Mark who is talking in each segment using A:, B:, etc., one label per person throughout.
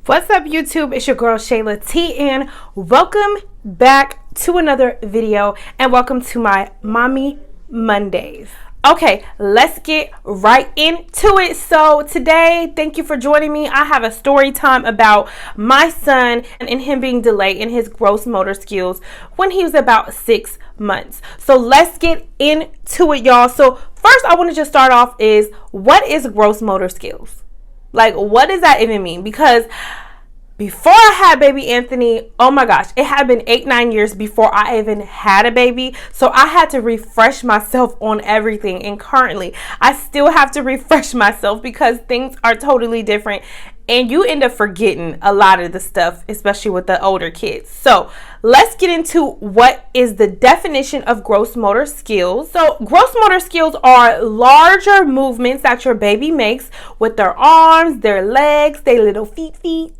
A: What's up, YouTube? It's your girl Shayla T, and welcome back to another video, and welcome to my Mommy Mondays. Okay, let's get right into it. So today, thank you for joining me. I have a story time about my son and him being delayed in his gross motor skills when he was about 6 months. So let's get into it, y'all. So first, I want to just start off is, what is gross motor skills? Like, what does that even mean? Because before I had baby Anthony, oh my gosh, it had been 8-9 years before I even had a baby. So I had to refresh myself on everything. And currently, I still have to refresh myself because things are totally different. And you end up forgetting a lot of the stuff, especially with the older kids. So let's get into what is the definition of gross motor skills. So gross motor skills are larger movements that your baby makes with their arms, their legs, their little feet,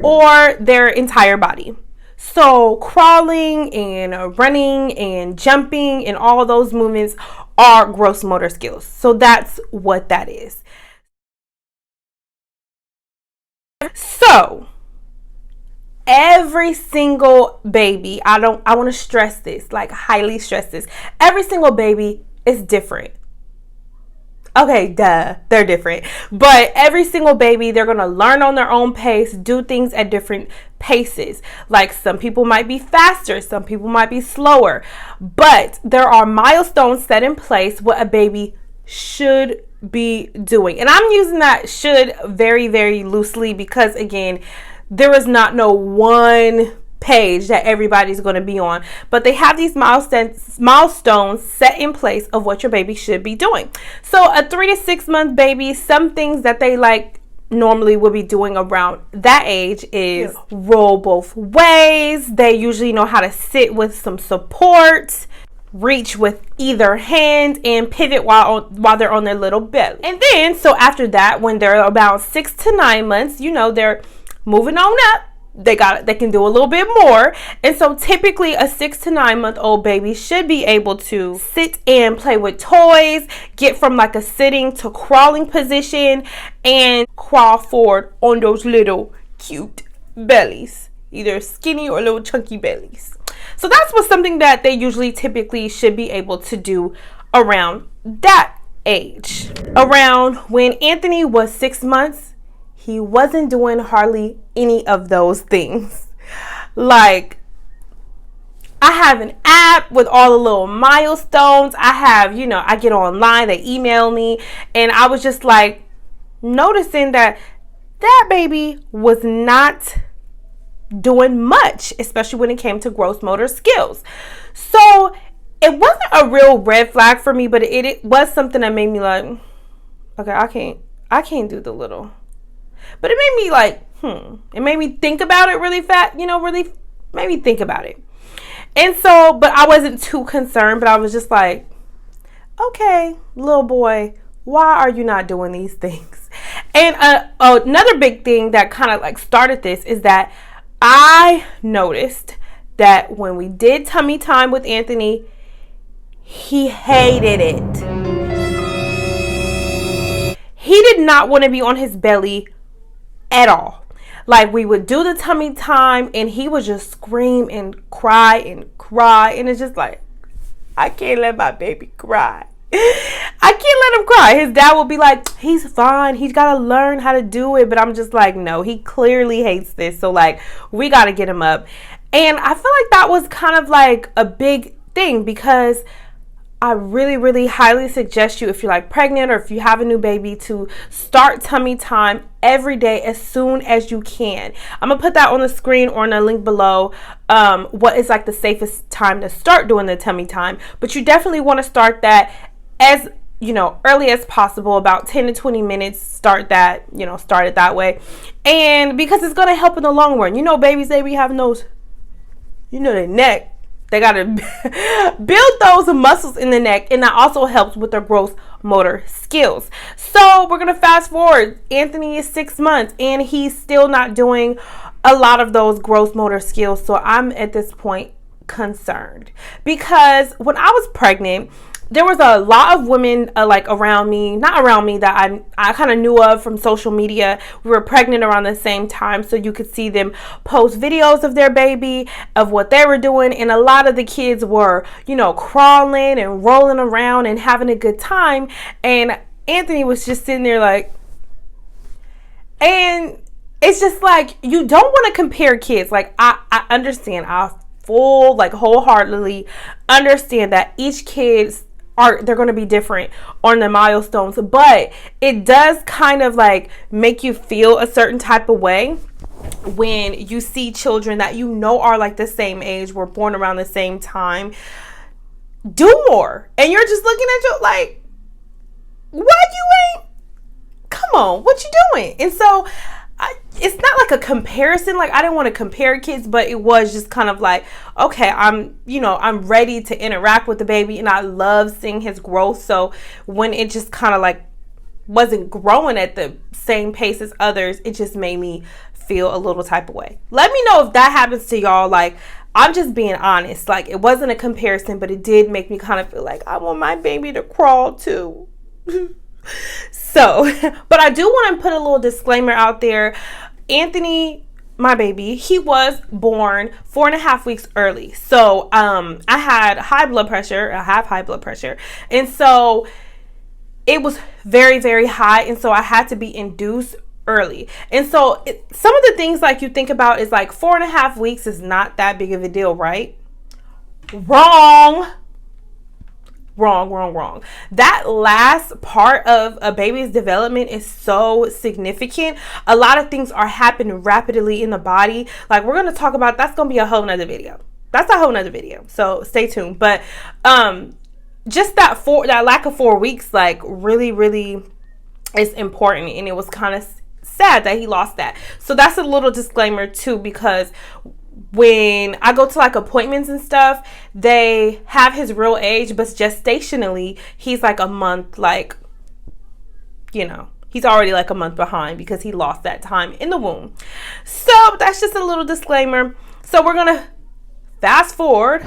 A: or their entire body. So crawling and running and jumping and all of those movements are gross motor skills. So that's what that is. So every single baby, I want to stress this, like highly stress this. Every single baby is different. Okay, duh, they're different. But every single baby, they're going to learn on their own pace, do things at different paces. Like some people might be faster, some people might be slower. But there are milestones set in place what a baby should be doing. And I'm using that should very, very loosely because, again, there is not no one page that everybody's going to be on, but they have these milestones set in place of what your baby should be doing. So a 3 to 6 month baby, some things that they like normally will be doing around that age is roll both ways. They usually know how to sit with some support, reach with either hand, and pivot while they're on their little belly. And then, so after that, when they're about 6 to 9 months, you know, they're moving on up. They can do a little bit more. And so typically a 6 to 9 month old baby should be able to sit and play with toys, get from like a sitting to crawling position, and crawl forward on those little cute bellies, either skinny or little chunky bellies. So that's what's something that they usually typically should be able to do around that age. Around when Anthony was 6 months, he wasn't doing hardly any of those things. Like, I have an app with all the little milestones. I have, I get online, they email me, and I was just like noticing that baby was not doing much, especially when it came to gross motor skills. So it wasn't a real red flag for me, but it was something that made me like, okay, I can't do the little. But it made me like, it made me think about it really fast, really made me think about it. And so, but I wasn't too concerned, but I was just like, okay, little boy, why are you not doing these things? And another big thing that kind of like started this is that I noticed that when we did tummy time with Anthony, he hated it. He did not want to be on his belly at all. Like, we would do the tummy time and he would just scream and cry. And it's just like, I can't let my baby cry. I can't let him cry. His dad will be like, he's fine, he's got to learn how to do it. But I'm just like, no, he clearly hates this. So like, we got to get him up. And I feel like that was kind of like a big thing, because I really, really highly suggest you, if you're like pregnant or if you have a new baby, to start tummy time every day as soon as you can. I'm gonna put that on the screen or in a link below, what is like the safest time to start doing the tummy time. But you definitely want to start that as early as possible, about 10 to 20 minutes. Start it that way. And because it's going to help in the long run. Babies, they be having those, their neck. They got to build those muscles in the neck. And that also helps with their gross motor skills. So we're going to fast forward. Anthony is 6 months and he's still not doing a lot of those gross motor skills. So I'm at this point concerned, because when I was pregnant, there was a lot of women like around me, not around me, that I kind of knew of from social media. We were pregnant around the same time, so you could see them post videos of their baby, of what they were doing, and a lot of the kids were, you know, crawling and rolling around and having a good time, and Anthony was just sitting there like, and it's just like, you don't want to compare kids. Like, I understand, I full, like, wholeheartedly understand that each kid's they're going to be different on the milestones, but it does kind of like make you feel a certain type of way when you see children that you know are like the same age, were born around the same time, do more, and you're just looking at you like, what, you ain't, come on, what you doing? And so it's not like a comparison. Like, I didn't want to compare kids, but it was just kind of like, okay, I'm ready to interact with the baby, and I love seeing his growth. So when it just kind of like wasn't growing at the same pace as others, it just made me feel a little type of way. Let me know if that happens to y'all. Like, I'm just being honest. Like, it wasn't a comparison, but it did make me kind of feel like I want my baby to crawl too. So, but I do want to put a little disclaimer out there. Anthony, my baby, he was born 4.5 weeks early. So, I had high blood pressure. I have high blood pressure. And so it was very, very high. And so I had to be induced early. And so some of the things like you think about is like 4.5 weeks is not that big of a deal, right? Wrong. That last part of a baby's development is so significant. A lot of things are happening rapidly in the body. Like, we're going to talk about, that's going to be a whole nother video. That's a whole nother video. So stay tuned. But just that lack of 4 weeks, like, really, really is important. And it was kind of sad that he lost that. So that's a little disclaimer too, because when I go to like appointments and stuff, they have his real age, but gestationally, he's like a month, like, you know, he's already like a month behind because he lost that time in the womb. So that's just a little disclaimer. So we're going to fast forward.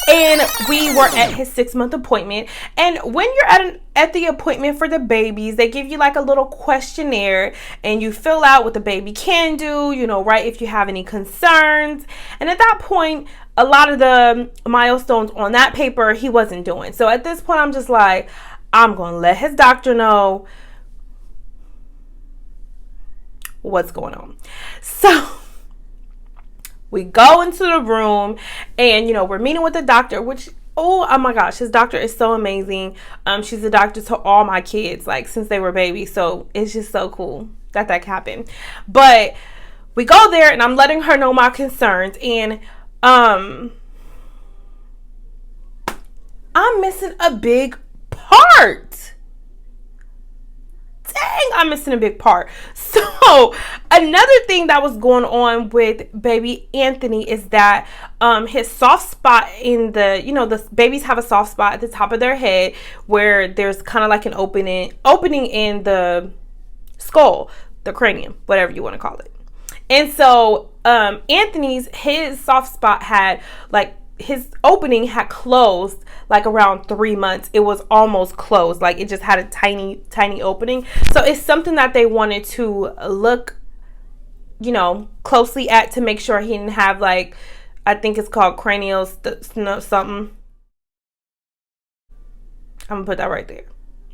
A: And we were at his 6-month appointment. And when you're at the appointment for the babies, they give you like a little questionnaire, and you fill out what the baby can do, you know, right, if you have any concerns. And at that point, a lot of the milestones on that paper he wasn't doing. So at this point, I'm just like, I'm going to let his doctor know what's going on. So we go into the room, and, you know, we're meeting with the doctor, which, oh my gosh, his doctor is so amazing. She's a doctor to all my kids, like, since they were babies. So it's just so cool that happened. But we go there, and I'm letting her know my concerns, and I'm missing a big part. Dang, I'm missing a big part. So another thing that was going on with baby Anthony is that his soft spot in the, you know, the babies have a soft spot at the top of their head where there's kind of like an opening in the skull, the cranium, whatever you want to call it. And so his soft spot had, like, his opening had closed like around 3 months. It was almost closed. Like, it just had a tiny opening. So it's something that they wanted to look, you know, closely at to make sure he didn't have, like, I think it's called cranial something. I'm gonna put that right there.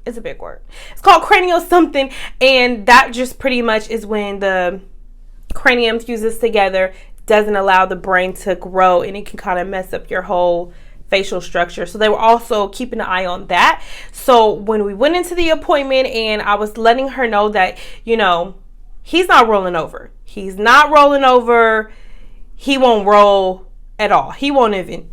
A: It's a big word. It's called cranial something. And that just pretty much is when the cranium fuses together, doesn't allow the brain to grow, and it can kind of mess up your whole facial structure. So they were also keeping an eye on that. So when we went into the appointment, and I was letting her know that, you know, he's not rolling over. He's not rolling over. He won't roll at all. He won't even,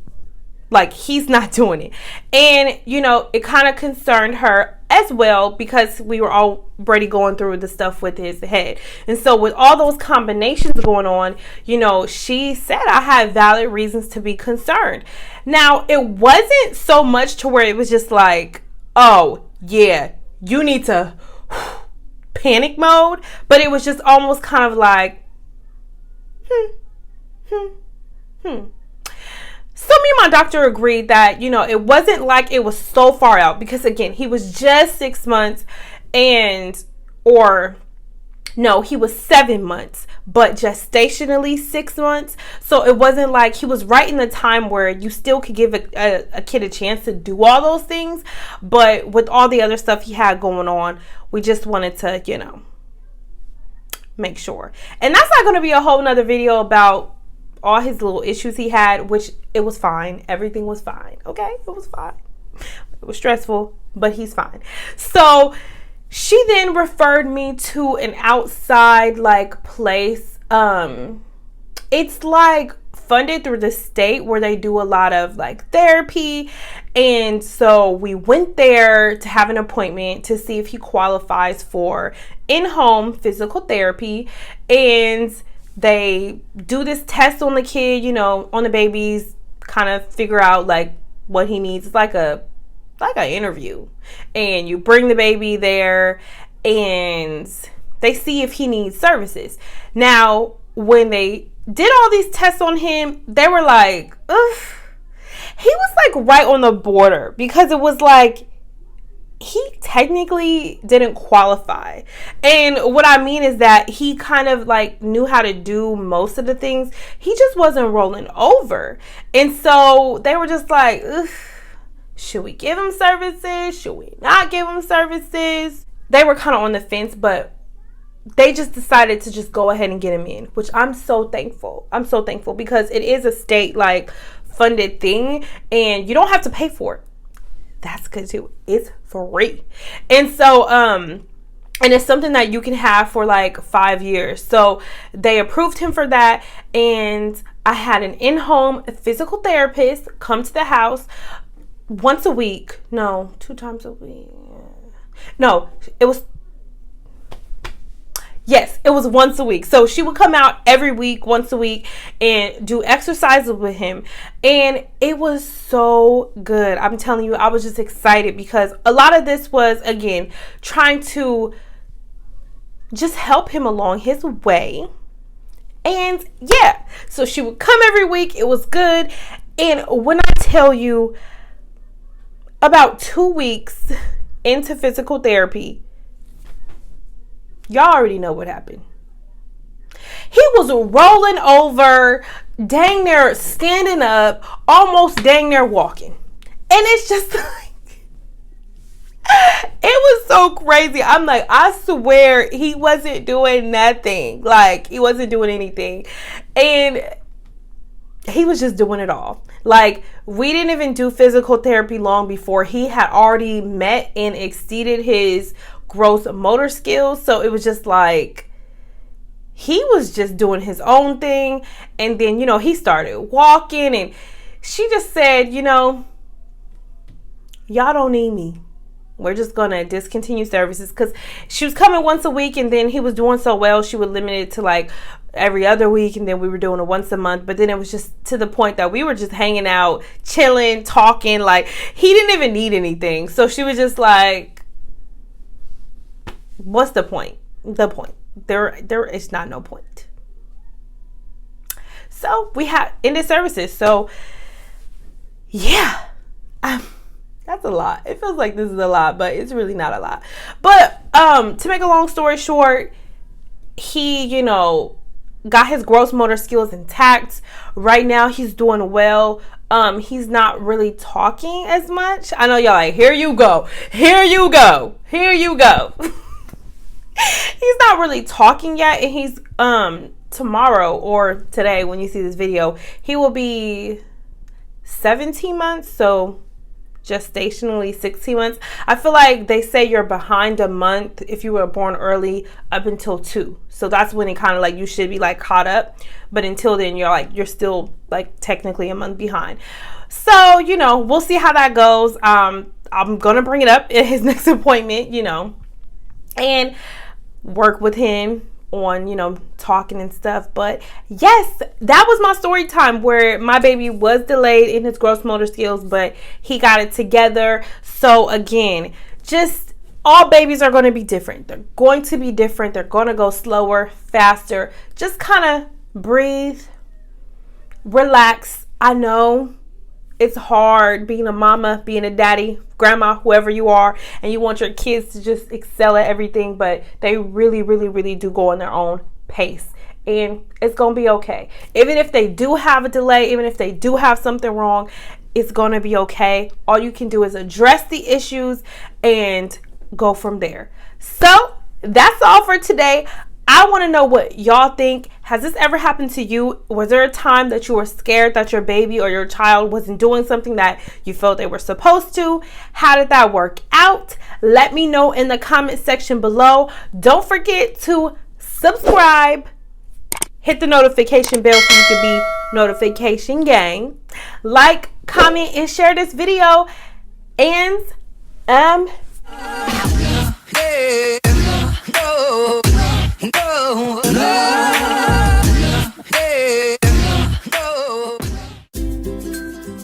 A: like, he's not doing it. And, you know, it kind of concerned her as well, because we were already going through the stuff with his head. And so with all those combinations going on, you know, she said I had valid reasons to be concerned. Now, it wasn't so much to where it was just like, oh yeah, you need to panic mode, but it was just almost kind of like, So me and my doctor agreed that, it wasn't like it was so far out, because again, he was just 6 months or no, he was 7 months, but gestationally 6 months. So it wasn't like he was right in the time where you still could give a kid a chance to do all those things. But with all the other stuff he had going on, we just wanted to, make sure. And that's not going to be a whole nother video about all his little issues he had, which it was fine. Everything was fine. Okay, it was fine. It was stressful, but he's fine. So she then referred me to an outside place. It's funded through the state, where they do a lot of therapy. And so we went there to have an appointment to see if he qualifies for in-home physical therapy. And they do this test on the kid, on the babies, kind of figure out what he needs. It's like an interview, and you bring the baby there and they see if he needs services. Now, when they did all these tests on him, they were like, ugh. He was right on the border, because it was he technically didn't qualify. And what I mean is that he kind of knew how to do most of the things. He just wasn't rolling over. And so they were just like, ugh, should we give him services? Should we not give him services? They were kind of on the fence, but they just decided to just go ahead and get him in, which I'm so thankful. I'm so thankful, because it is a state funded thing, and you don't have to pay for it. That's good too. It's free. And so and it's something that you can have for 5 years. So they approved him for that, and I had an in-home physical therapist come to the house once a week. No, 2 times a week. No, it was once a week. So she would come out every week, once a week, and do exercises with him. And it was so good. I'm telling you, I was just excited, because a lot of this was, again, trying to just help him along his way. And yeah, so she would come every week. It was good. And when I tell you, about 2 weeks into physical therapy, y'all already know what happened. He was rolling over, dang near standing up, almost dang near walking. And it's just it was so crazy. I'm I swear he wasn't doing nothing. He wasn't doing anything. And he was just doing it all. We didn't even do physical therapy long before he had already met and exceeded his gross motor skills. So it was just he was just doing his own thing. And then, he started walking, and she just said, y'all don't need me. We're just going to discontinue services, because she was coming once a week, and then he was doing so well, she would limit it to every other week, and then we were doing it once a month. But then it was just to the point that we were just hanging out, chilling, talking. He didn't even need anything. So she was just what's the point? The point. There is not no point. So we had ended services. So yeah, that's a lot. It feels like this is a lot, but it's really not a lot. But to make a long story short, he, got his gross motor skills intact. Right now he's doing well. He's not really talking as much. I know y'all here you go. Here you go. Here you go. He's not really talking yet, and he's tomorrow or today when you see this video, he will be 17 months. So gestationally 16 months. I feel like they say you're behind a month if you were born early up until 2. So that's when it kind of you should be caught up. But until then, you're still technically a month behind. So, we'll see how that goes. I'm going to bring it up at his next appointment, and work with him on, talking and stuff. But yes, that was my story time, where my baby was delayed in his gross motor skills, but he got it together. So again, just all babies are going to be different. They're going to be different. They're going to go slower, faster. Just kind of breathe, relax. I know it's hard being a mama, being a daddy, grandma, whoever you are, and you want your kids to just excel at everything, but they really, really, really do go on their own pace. And it's going to be okay. Even if they do have a delay, even if they do have something wrong, it's going to be okay. All you can do is address the issues and go from there. So that's all for today. I want to know what y'all think. Has this ever happened to you? Was there a time that you were scared that your baby or your child wasn't doing something that you felt they were supposed to? How did that work out? Let me know in the comment section below. Don't forget to subscribe. Hit the notification bell so you can be notification gang. Like, comment, and share this video. And no.